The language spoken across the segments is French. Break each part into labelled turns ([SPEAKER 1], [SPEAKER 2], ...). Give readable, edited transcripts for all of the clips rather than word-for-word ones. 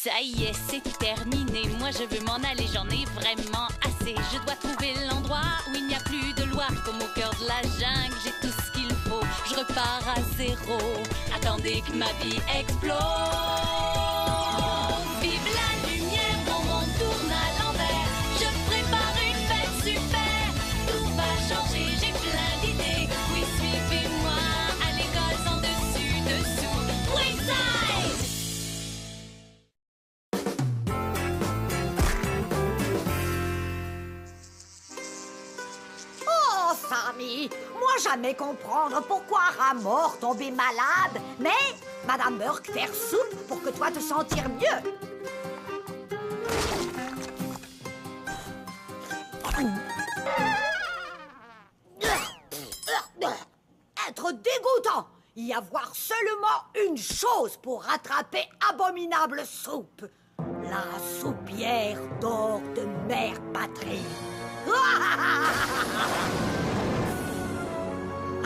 [SPEAKER 1] Ça y est, c'est terminé. Moi, je veux m'en aller, j'en ai vraiment assez. Je dois trouver l'endroit où il n'y a plus de loi. Comme au cœur de la jungle, j'ai tout ce qu'il faut. Je repars à zéro. Attendez que ma vie explose. Vive la lumière, mon monde tourne à l'envers. Je prépare une fête super. Tout va changer, j'ai plein d'idées. Oui, suivez-moi à l'école sans dessus dessous. Westside!
[SPEAKER 2] Oh, Sammy, moi jamais comprendre pourquoi Ramor tombait malade, mais Madame Burke faire soupe pour que toi te sentir mieux. Être dégoûtant, y avoir seulement une chose pour rattraper abominable soupe. La soupière d'or de Mère Patrie.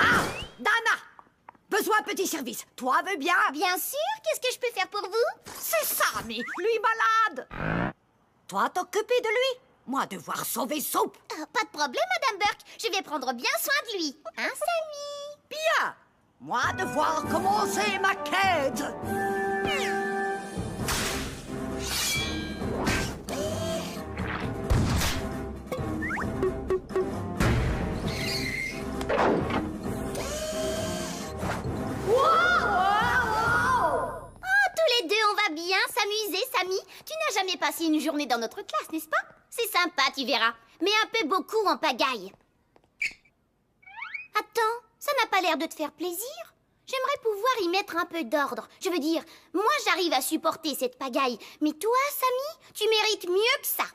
[SPEAKER 2] Ah, Dana! Besoin de petit service. Toi, veux bien?
[SPEAKER 3] Bien sûr, qu'est-ce que je peux faire pour vous?
[SPEAKER 2] C'est Sammy, lui malade. Toi, t'occuper de lui. Moi, devoir sauver Soupe.
[SPEAKER 3] Pas de problème, Madame Burke. Je vais prendre bien soin de lui. Hein, Sammy?
[SPEAKER 2] Bien. Moi, devoir commencer ma quête.
[SPEAKER 3] Tous les deux, on va bien s'amuser, Sammy. Tu n'as jamais passé une journée dans notre classe, n'est-ce pas? C'est sympa, tu verras. Mais un peu beaucoup en pagaille. Attends, ça n'a pas l'air de te faire plaisir? J'aimerais pouvoir y mettre un peu d'ordre. Je veux dire, moi j'arrive à supporter cette pagaille. Mais toi, Sammy, tu mérites mieux que ça.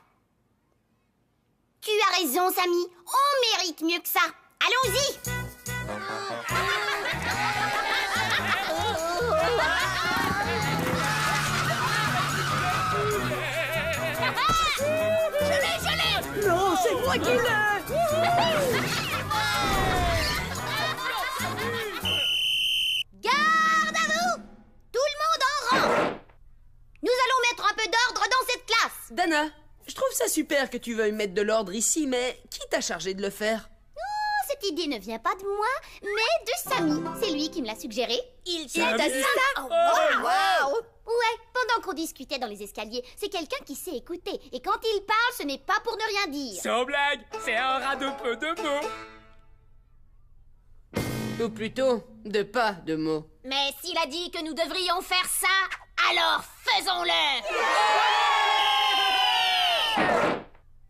[SPEAKER 3] Tu as raison, Sammy. On mérite mieux que ça. Allons-y!
[SPEAKER 2] Non, c'est moi qui l'ai.
[SPEAKER 3] Garde à vous! Tout le monde en rang! Nous allons mettre un peu d'ordre dans cette classe.
[SPEAKER 4] Dana, je trouve ça super que tu veuilles mettre de l'ordre ici, mais qui t'a chargé de le faire?
[SPEAKER 3] Oh, cette idée ne vient pas de moi, mais de Sammy. C'est lui qui me l'a suggéré. Il
[SPEAKER 4] t'a dit ça?
[SPEAKER 3] Oh, wow! Ouais, pendant qu'on discutait dans les escaliers, c'est quelqu'un qui sait écouter. Et quand il parle, ce n'est pas pour ne rien dire.
[SPEAKER 5] Sans blague, c'est un rat de peu de mots.
[SPEAKER 4] Ou plutôt, de pas de mots.
[SPEAKER 3] Mais s'il a dit que nous devrions faire ça, alors faisons-le!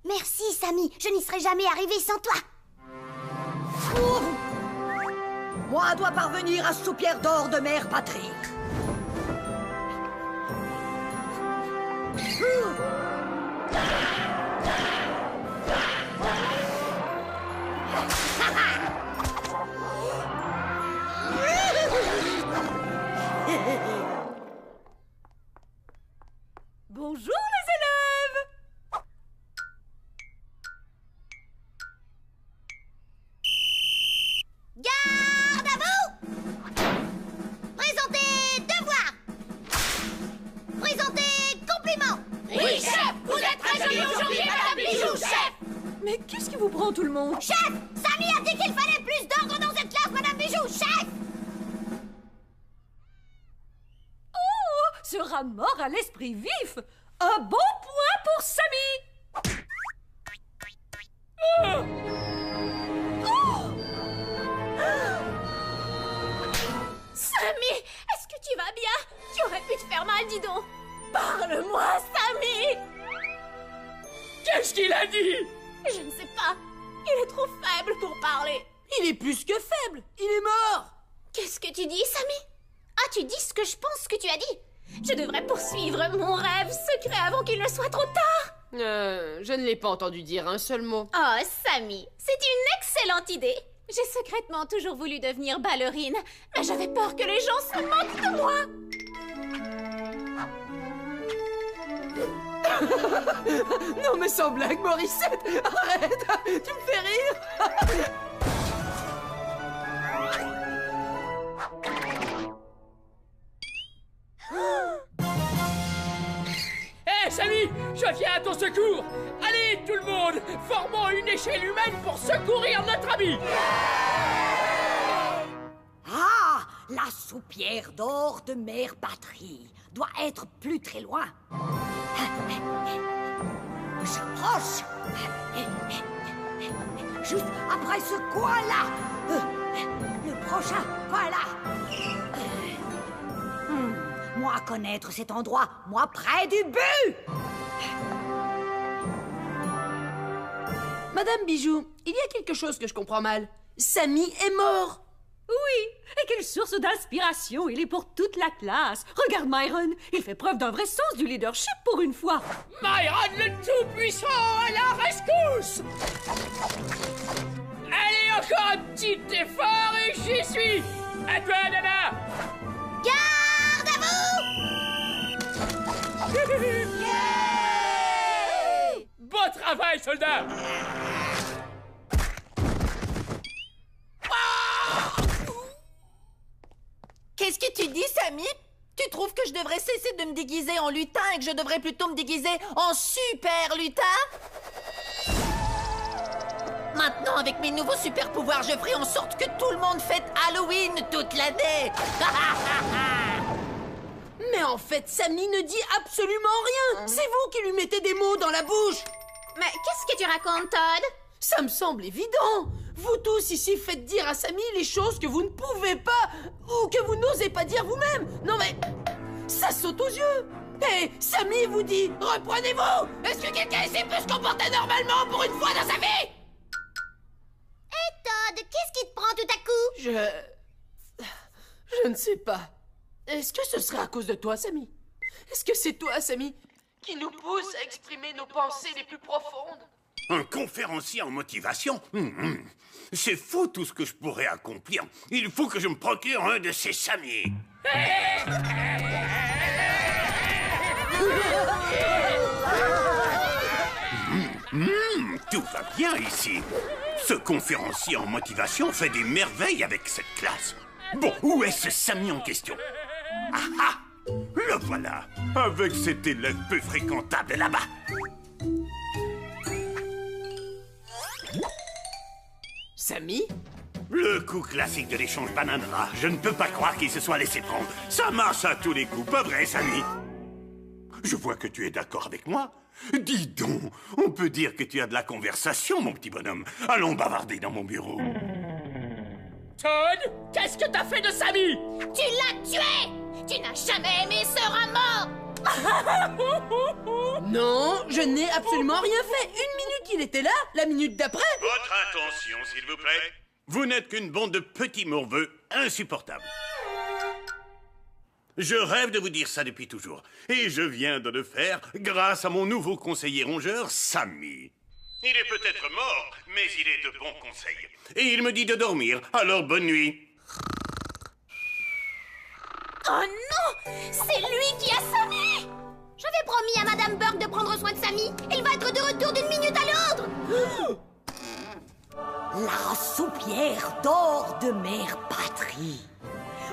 [SPEAKER 3] Merci, Sammy. Je n'y serais jamais arrivé sans toi.
[SPEAKER 2] Moi dois parvenir à Soupière d'or de Mère Patrie.
[SPEAKER 6] Bonjour les élèves!
[SPEAKER 3] Garde à vous! Présentez devoir! Présentez compliment!
[SPEAKER 1] Oui, chef! Vous êtes très jolie aujourd'hui, Madame Bijou, chef!
[SPEAKER 6] Mais qu'est-ce qui vous prend tout le monde?
[SPEAKER 3] Chef! Sammy a dit qu'il fallait plus d'ordre dans cette classe, Madame Bijou, chef!
[SPEAKER 6] Oh, ce rat mort à l'esprit vif! Un bon point pour Sammy!
[SPEAKER 1] Sammy, est-ce que tu vas bien? Tu aurais pu te faire mal, dis donc! Parle-moi, Sammy!
[SPEAKER 5] Qu'est-ce qu'il a dit?
[SPEAKER 1] Je ne sais pas. Il est trop faible pour parler.
[SPEAKER 4] Il est plus que faible, il est mort!
[SPEAKER 1] Qu'est-ce que tu dis, Sammy? Ah, tu dis ce que je pense que tu as dit? Je devrais poursuivre mon rêve secret avant qu'il ne soit trop tard.
[SPEAKER 4] Je ne l'ai pas entendu dire un seul mot.
[SPEAKER 1] Oh, Sammy, c'est une excellente idée. J'ai secrètement toujours voulu devenir ballerine, mais j'avais peur que les gens se moquent de moi.
[SPEAKER 4] Non mais sans blague, Morissette, arrête! Tu me fais rire!
[SPEAKER 5] Sammy, je viens à ton secours. Allez, tout le monde, formons une échelle humaine pour secourir notre ami.
[SPEAKER 2] Ah, la soupière d'or de Mère Patrie doit être plus très loin. J'approche. Juste après ce coin-là. Le prochain, voilà. Moi connaître cet endroit, moi près du but.
[SPEAKER 4] Madame Bijou, il y a quelque chose que je comprends mal. Sammy est mort.
[SPEAKER 6] Oui, et quelle source d'inspiration il est pour toute la classe. Regarde Myron, il fait preuve d'un vrai sens du leadership pour une fois.
[SPEAKER 5] Myron le Tout-Puissant, à la rescousse. Allez, encore un petit effort et j'y suis. À toi, Nana.
[SPEAKER 3] Garde à vous!
[SPEAKER 5] Bon travail, soldat.
[SPEAKER 7] Qu'est-ce que tu dis, Sammy? Tu trouves que je devrais cesser de me déguiser en lutin et que je devrais plutôt me déguiser en super lutin? Maintenant, avec mes nouveaux super pouvoirs, je ferai en sorte que tout le monde fête Halloween toute l'année.
[SPEAKER 4] Mais en fait, Sammy ne dit absolument rien. C'est vous qui lui mettez des mots dans la bouche.
[SPEAKER 3] Mais qu'est-ce que tu racontes, Todd?
[SPEAKER 4] Ça me semble évident. Vous tous ici faites dire à Sammy les choses que vous ne pouvez pas ou que vous n'osez pas dire vous-même. Non mais, ça saute aux yeux. Hé, Sammy vous dit, reprenez-vous. Est-ce que quelqu'un ici peut se comporter normalement pour une fois dans sa vie?
[SPEAKER 3] Hé, Todd, qu'est-ce qui te prend tout à coup?
[SPEAKER 4] Je ne sais pas. Est-ce que ce serait à cause de toi, Sammy? Est-ce que c'est toi, Sammy, qui nous pousse à exprimer nos pensées les plus profondes?
[SPEAKER 8] Un conférencier en motivation? C'est fou tout ce que je pourrais accomplir. Il faut que je me procure un de ces Sammy. Tout va bien ici. Ce conférencier en motivation fait des merveilles avec cette classe. Bon, où est ce Sammy en question? Ah ah! Le voilà, avec cet élève peu fréquentable là-bas.
[SPEAKER 4] Sammy?
[SPEAKER 8] Le coup classique de l'échange bananera. Je ne peux pas croire qu'il se soit laissé prendre. Ça marche à tous les coups, pas vrai, Sammy? Je vois que tu es d'accord avec moi. Dis donc, on peut dire que tu as de la conversation, mon petit bonhomme. Allons bavarder dans mon bureau.
[SPEAKER 5] Todd, qu'est-ce que t'as fait de Sammy?
[SPEAKER 3] Tu l'as tué! Tu n'as jamais aimé ce rat mort!
[SPEAKER 4] Non, je n'ai absolument rien fait. Une minute, il était là. La minute d'après...
[SPEAKER 8] Votre attention, s'il vous plaît. Vous n'êtes qu'une bande de petits morveux insupportables. Je rêve de vous dire ça depuis toujours. Et je viens de le faire grâce à mon nouveau conseiller rongeur, Sammy. Il est peut-être mort, mais il est de bons conseils. Et il me dit de dormir, alors bonne nuit.
[SPEAKER 3] Oh non! C'est lui qui a Sammy! J'avais promis à Madame Burke de prendre soin de Sammy. Il va être de retour d'une minute à l'autre.
[SPEAKER 2] La soupière d'or de Mère Patrie.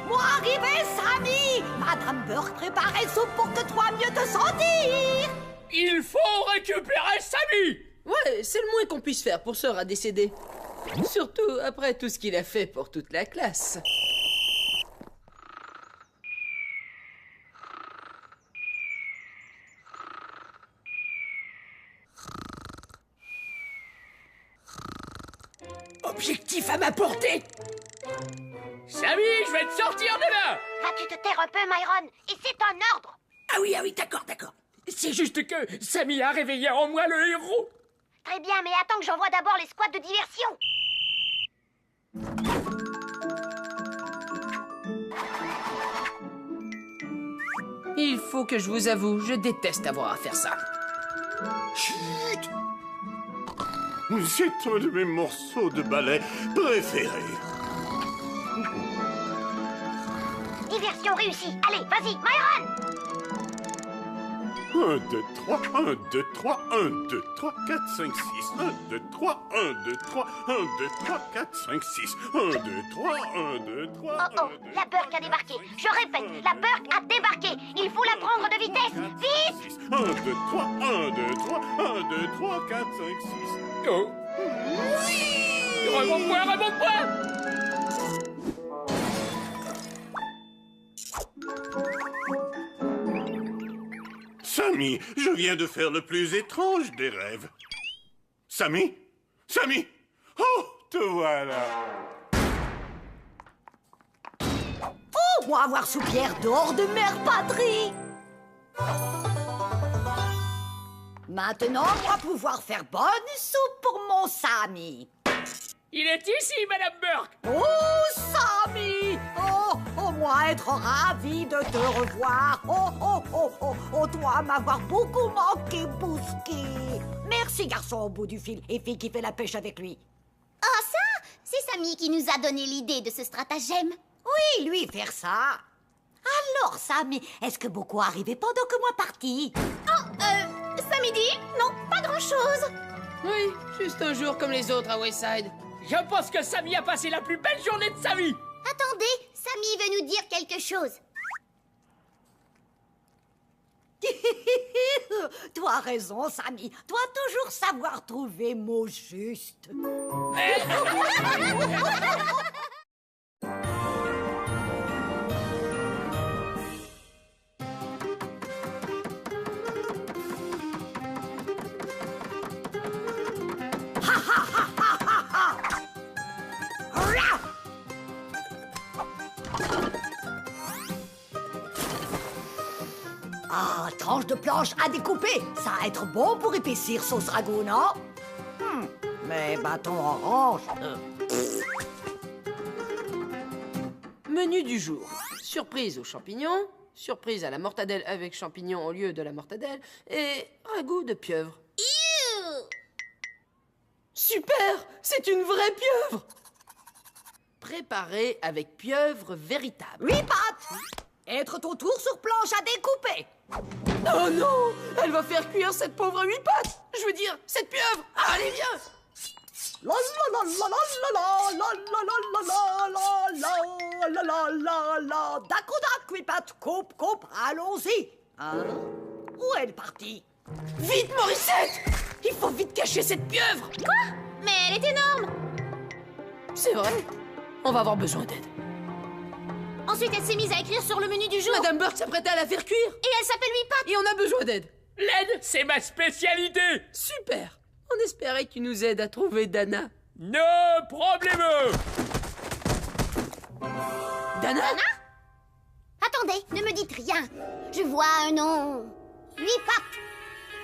[SPEAKER 2] Moi arrivé, Sammy! Madame Burke préparait soupe pour que toi mieux te sentir.
[SPEAKER 5] Il faut récupérer Sammy.
[SPEAKER 4] Ouais, c'est le moins qu'on puisse faire pour ce rat décédé. Surtout après tout ce qu'il a fait pour toute la classe.
[SPEAKER 5] Objectif à ma portée. Sammy, je vais te sortir de là.
[SPEAKER 3] Vas-tu te taire un peu, Myron? Et c'est un ordre.
[SPEAKER 5] Ah oui, d'accord. C'est juste que Sammy a réveillé en moi le héros.
[SPEAKER 3] Très bien, mais attends que j'envoie d'abord les squads de diversion.
[SPEAKER 4] Il faut que je vous avoue, je déteste avoir à faire ça.
[SPEAKER 8] Chut! C'est un de mes morceaux de ballet préférés.
[SPEAKER 3] Diversion réussie. Allez, vas-y, Myron!
[SPEAKER 8] 1, 2, 3, 1, 2, 3, 1, 2, 3, 4, 5, 6, 1, 2, 3, 1, 2, 3, 1, 2, 3, 4, 5, 6, 1, 2, 3, 1, 2, 3,
[SPEAKER 3] Oh, la Burke a débarqué. Je répète, la Burke a débarqué. Il faut la prendre de vitesse. Vite!
[SPEAKER 8] 1, 1, 2, 3, 1, 2, 3, 1, 2, 3, 4, 5, 6.
[SPEAKER 5] Oh. Remonte-moi, remonte-moi!
[SPEAKER 8] Sammy, je viens de faire le plus étrange des rêves. Sammy? Sammy? Oh, te voilà.
[SPEAKER 2] Oh, moi avoir soupière d'or de mère patrie. Maintenant, on va pouvoir faire bonne soupe pour mon Sammy.
[SPEAKER 5] Il est ici, Madame Burke!
[SPEAKER 2] Oh, Sammy! Oh, moi être ravi de te revoir. Oh, toi m'avoir beaucoup manqué, Bousky. Merci, garçon au bout du fil et fille qui fait la pêche avec lui.
[SPEAKER 3] Oh, ça, c'est Samy qui nous a donné l'idée de ce stratagème.
[SPEAKER 2] Oui, lui faire ça. Alors, Sammy, est-ce que beaucoup arrivé pendant que moi parti?
[SPEAKER 3] Oh, samedi? Non, pas grand-chose.
[SPEAKER 4] Oui, juste un jour comme les autres à Wayside.
[SPEAKER 5] Je pense que Sammy a passé la plus belle journée de sa vie!
[SPEAKER 3] Attendez, Samy veut nous dire quelque chose.
[SPEAKER 2] Tu as raison, Sammy. Tu dois toujours savoir trouver mots justes. Ah, tranche de planche à découper. Ça va être bon pour épaissir sauce ragoût, non? Mais bâton orange.
[SPEAKER 4] Menu du jour. Surprise aux champignons, surprise à la mortadelle avec champignons au lieu de la mortadelle, et ragoût de pieuvre. Super! C'est une vraie pieuvre! Préparée avec pieuvre véritable.
[SPEAKER 2] 8 pattes. Être ton tour sur planche à découper.
[SPEAKER 4] Oh non! Elle va faire cuire cette pauvre 8 pattes! Je veux dire, cette pieuvre! Ah, allez, viens!
[SPEAKER 2] La la la la la la la la la la la la la la la. D'accord, 8 pattes. Coupe, coupe. Allons-y. Hein? Où est le parti?
[SPEAKER 4] Vite, Morissette! Il faut vite cacher cette pieuvre!
[SPEAKER 3] Quoi? Mais elle est énorme.
[SPEAKER 4] C'est vrai. On va avoir besoin d'aide.
[SPEAKER 3] Ensuite, elle s'est mise à écrire sur le menu du jour.
[SPEAKER 4] Madame Burke s'apprêtait à la faire cuire.
[SPEAKER 3] Et elle s'appelle 8 pattes.
[SPEAKER 4] Et on a besoin d'aide.
[SPEAKER 5] L'aide, c'est ma spécialité!
[SPEAKER 4] Super! On espérait que tu nous aides à trouver Dana.
[SPEAKER 5] No problème!
[SPEAKER 4] Dana?
[SPEAKER 3] Attendez, ne me dites rien. Je vois un nom. 8 pattes.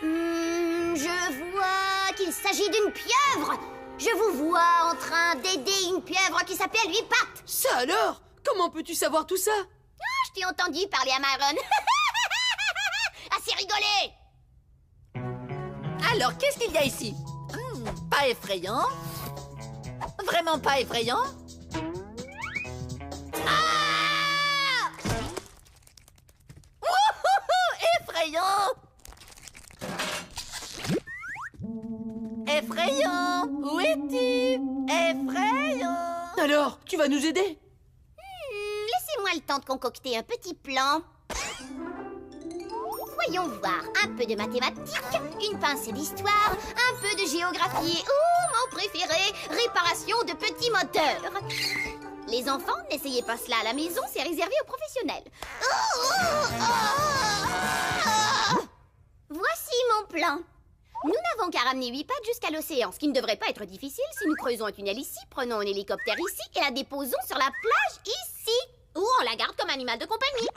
[SPEAKER 3] Je vois qu'il s'agit d'une pieuvre. Je vous vois en train d'aider une pieuvre qui s'appelle 8 pattes.
[SPEAKER 4] Ça alors? Comment peux-tu savoir tout ça?
[SPEAKER 3] Je t'ai entendu parler à Myron. Assez rigolé.
[SPEAKER 7] Alors, qu'est-ce qu'il y a ici? Pas effrayant. Vraiment pas effrayant. Ah! Wouhouhou! Effrayant! Effrayant! Où es-tu? Effrayant!
[SPEAKER 4] Alors, tu vas nous aider?
[SPEAKER 3] Laissez-moi le temps de concocter un petit plan. Voyons voir, un peu de mathématiques, une pincée d'histoire, un peu de géographie et, mon préféré, réparation de petits moteurs. Les enfants, n'essayez pas cela à la maison, c'est réservé aux professionnels. Voici mon plan. Nous n'avons qu'à ramener 8 pattes jusqu'à l'océan, ce qui ne devrait pas être difficile si nous creusons un tunnel ici, prenons un hélicoptère ici et la déposons sur la plage ici. Ou on la garde comme animal de compagnie.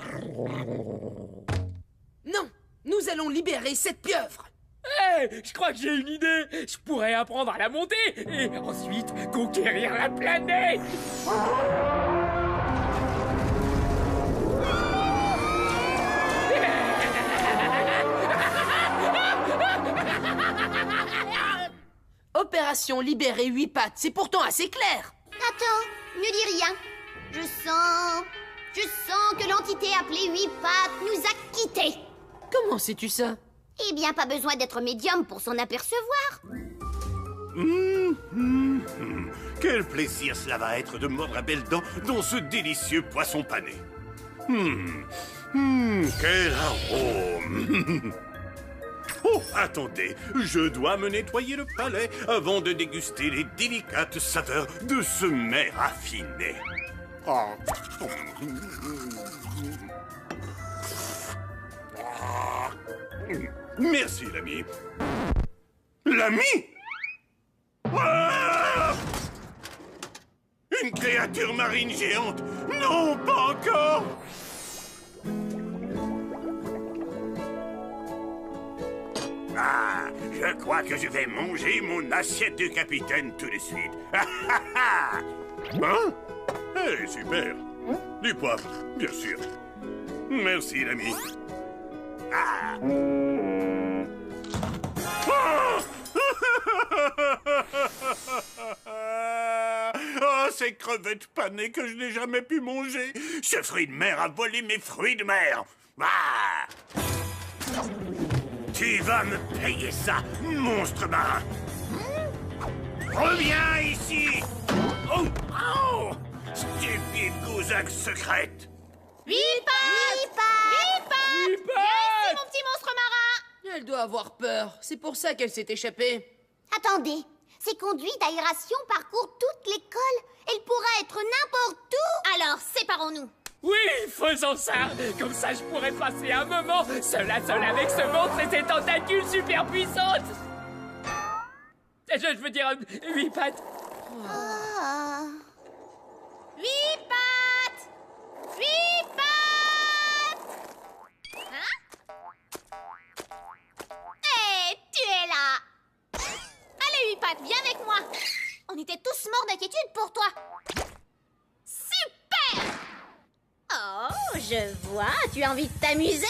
[SPEAKER 4] Non, nous allons libérer cette pieuvre.
[SPEAKER 5] Hé, je crois que j'ai une idée! Je pourrais apprendre à la monter et ensuite conquérir la planète!
[SPEAKER 4] Opération libérer 8 pattes, c'est pourtant assez clair.
[SPEAKER 3] Attends, ne dis rien. Je sens que l'entité appelée 8 pattes nous a quittés.
[SPEAKER 4] Comment sais-tu ça?
[SPEAKER 3] Eh bien, pas besoin d'être médium pour s'en apercevoir.
[SPEAKER 8] Quel plaisir cela va être de mordre à belles dents dans ce délicieux poisson pané. Quel arôme. Oh, attendez, je dois me nettoyer le palais avant de déguster les délicates saveurs de ce mets raffiné. Oh. Merci, l'ami. L'ami? Ah! Une créature marine géante? Non, pas encore! Ah, je crois que je vais manger mon assiette de capitaine tout de suite. Hein? Eh, super. Du poivre, bien sûr. Merci, l'ami. Ah. Oh, ces crevettes panées que je n'ai jamais pu manger. Ce fruit de mer a volé mes fruits de mer. Ah. Tu vas me payer ça, monstre marin. Reviens ici. Oh, oh, stupide gousaque secrète.
[SPEAKER 7] Vipas!
[SPEAKER 5] Vipas!
[SPEAKER 7] Mon petit monstre marin!
[SPEAKER 4] Elle doit avoir peur. C'est pour ça qu'elle s'est échappée.
[SPEAKER 3] Attendez, ces conduits d'aération parcourent toute l'école. Elle pourra être n'importe où. Alors, séparons-nous.
[SPEAKER 5] Oui, faisons ça. Comme ça, je pourrais passer un moment seul à seul avec ce monstre et ses tentacules super puissantes. Je veux dire, 8 pattes.
[SPEAKER 3] Ah.
[SPEAKER 7] 8 pattes! 8 pattes! Hein? Hé, tu es là! Allez, 8 pattes, viens avec moi! On était tous morts d'inquiétude pour toi! Super!
[SPEAKER 9] Oh, je vois, tu as envie de t'amuser.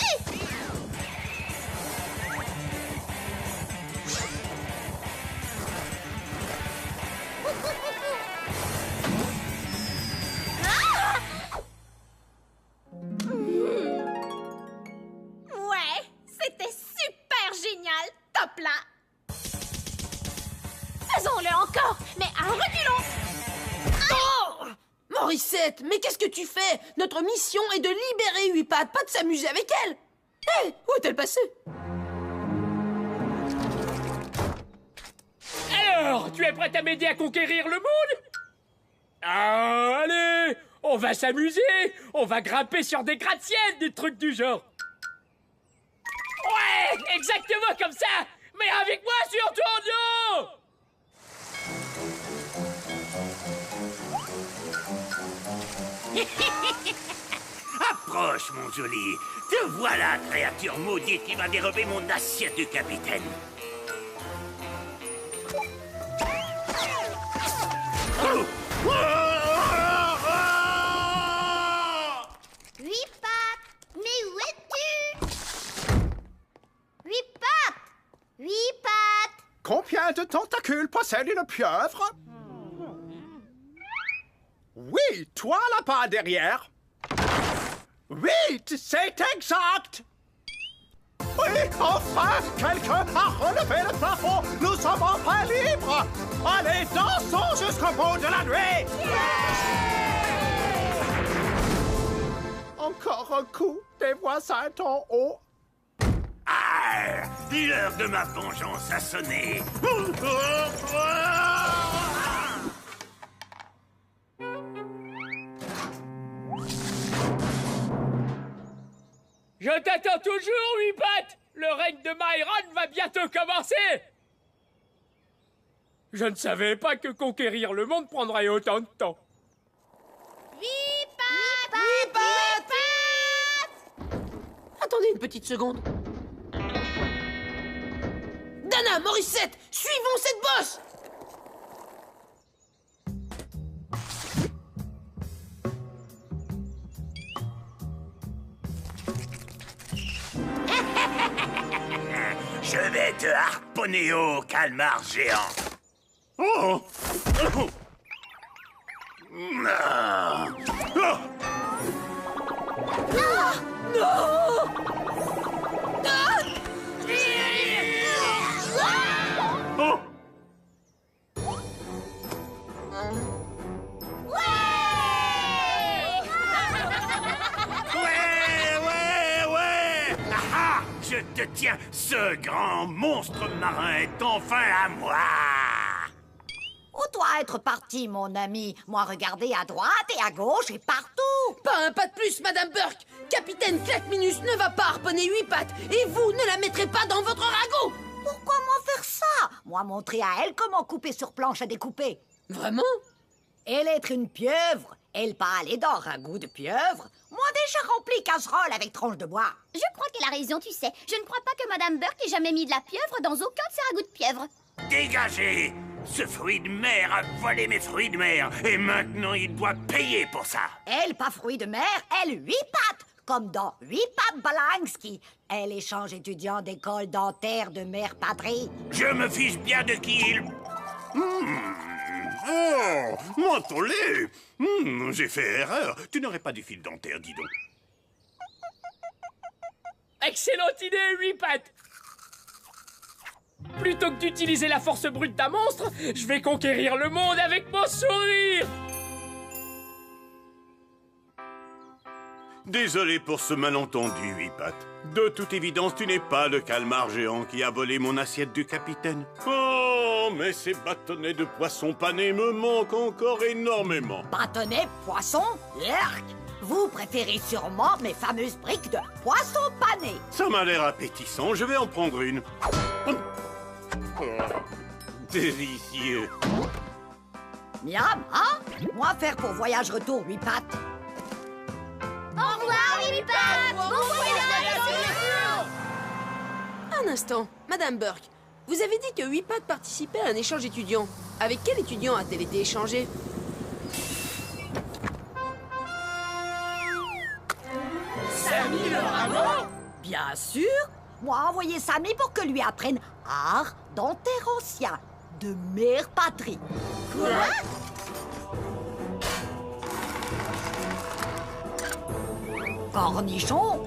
[SPEAKER 7] Ouais, c'était super génial! Top là! Faisons-le encore, mais en reculons!
[SPEAKER 4] Oh! Morissette, mais qu'est-ce que tu fais? Notre mission est de libérer 8 pattes, pas de s'amuser avec elle. Hé, où est-elle passée?
[SPEAKER 5] Alors, tu es prête à m'aider à conquérir le monde? Ah, allez, on va s'amuser. On va grimper sur des gratte-ciels, des trucs du genre. Ouais, exactement comme ça. Mais avec moi sur ton dos.
[SPEAKER 8] Approche, mon joli. Te voilà, créature maudite qui va dérober mon assiette du capitaine. Oh! Oh!
[SPEAKER 3] Huit pattes, mais où es-tu? 8 pattes! 8 pattes!
[SPEAKER 10] Combien de tentacules possède une pieuvre? Oui, toi là-bas derrière. 8, c'est exact. Oui, enfin, quelqu'un a relevé le plafond. Nous sommes enfin libres. Allez, dansons jusqu'au bout de la nuit. Encore un coup des voisins en haut.
[SPEAKER 8] Ah! L'heure de ma vengeance a sonné.
[SPEAKER 5] Je t'attends toujours, 8 pattes. Le règne de Myron va bientôt commencer. Je ne savais pas que conquérir le monde prendrait autant de temps.
[SPEAKER 7] 8 pattes! 8 pattes!
[SPEAKER 4] Attendez une petite seconde. Dana, Morissette, suivons cette bosse!
[SPEAKER 8] Je vais te harponner au calmar géant. Oh! Oh! Ah! Oh! Oh! Ouais! Ah ah! je te tiens. Ce grand monstre marin est enfin à moi.
[SPEAKER 2] Où doit être parti, mon ami? Moi, regardez à droite et à gauche et partout.
[SPEAKER 4] Pas un pas de plus, Madame Burke. Capitaine Claqueminus ne va pas harponner 8 pattes et vous ne la mettrez pas dans votre ragot.
[SPEAKER 2] Pourquoi moi faire ça? Moi, montrer à elle comment couper sur planche à découper.
[SPEAKER 4] Vraiment?
[SPEAKER 2] Elle être une pieuvre, elle pas aller dans ragoût de pieuvre. Moi, déjà rempli casserole avec tranche de bois.
[SPEAKER 3] Je crois qu'elle a raison, tu sais. Je ne crois pas que Madame Burke ait jamais mis de la pieuvre dans aucun de ses ragoûts de pieuvre.
[SPEAKER 8] Dégagez! Ce fruit de mer a volé mes fruits de mer et maintenant il doit payer pour ça.
[SPEAKER 2] Elle pas fruit de mer, elle 8 pattes. Comme dans 8 pattes Balansky. Elle échange étudiant d'école dentaire de mère patrie.
[SPEAKER 8] Je me fiche bien de qui il... Oh, mentholé. J'ai fait erreur. Tu n'aurais pas du fil dentaire, dis donc.
[SPEAKER 5] Excellente idée, 8 pattes. Plutôt que d'utiliser la force brute d'un monstre, je vais conquérir le monde avec mon sourire.
[SPEAKER 8] Désolé pour ce malentendu, 8 pattes. De toute évidence, tu n'es pas le calmar géant qui a volé mon assiette du capitaine. Oh, mais ces bâtonnets de poisson pané me manquent encore énormément.
[SPEAKER 2] Bâtonnet, poisson, yerk. Vous préférez sûrement mes fameuses briques de poisson pané.
[SPEAKER 8] Ça m'a l'air appétissant, je vais en prendre une. Oh, délicieux.
[SPEAKER 2] Miam, hein? Moi faire pour voyage retour 8 pattes.
[SPEAKER 3] Au revoir, 8 pattes. Bon voyage.
[SPEAKER 4] Un instant, Madame Burke. Vous avez dit que 8 pattes participaient à un échange étudiant. Avec quel étudiant a-t-elle été échangée?
[SPEAKER 5] Sammy le ragot?
[SPEAKER 2] Bien sûr. Moi, envoyer Sammy pour que lui apprenne art dentaire ancien de mère patrie. Quoi? Cornichon,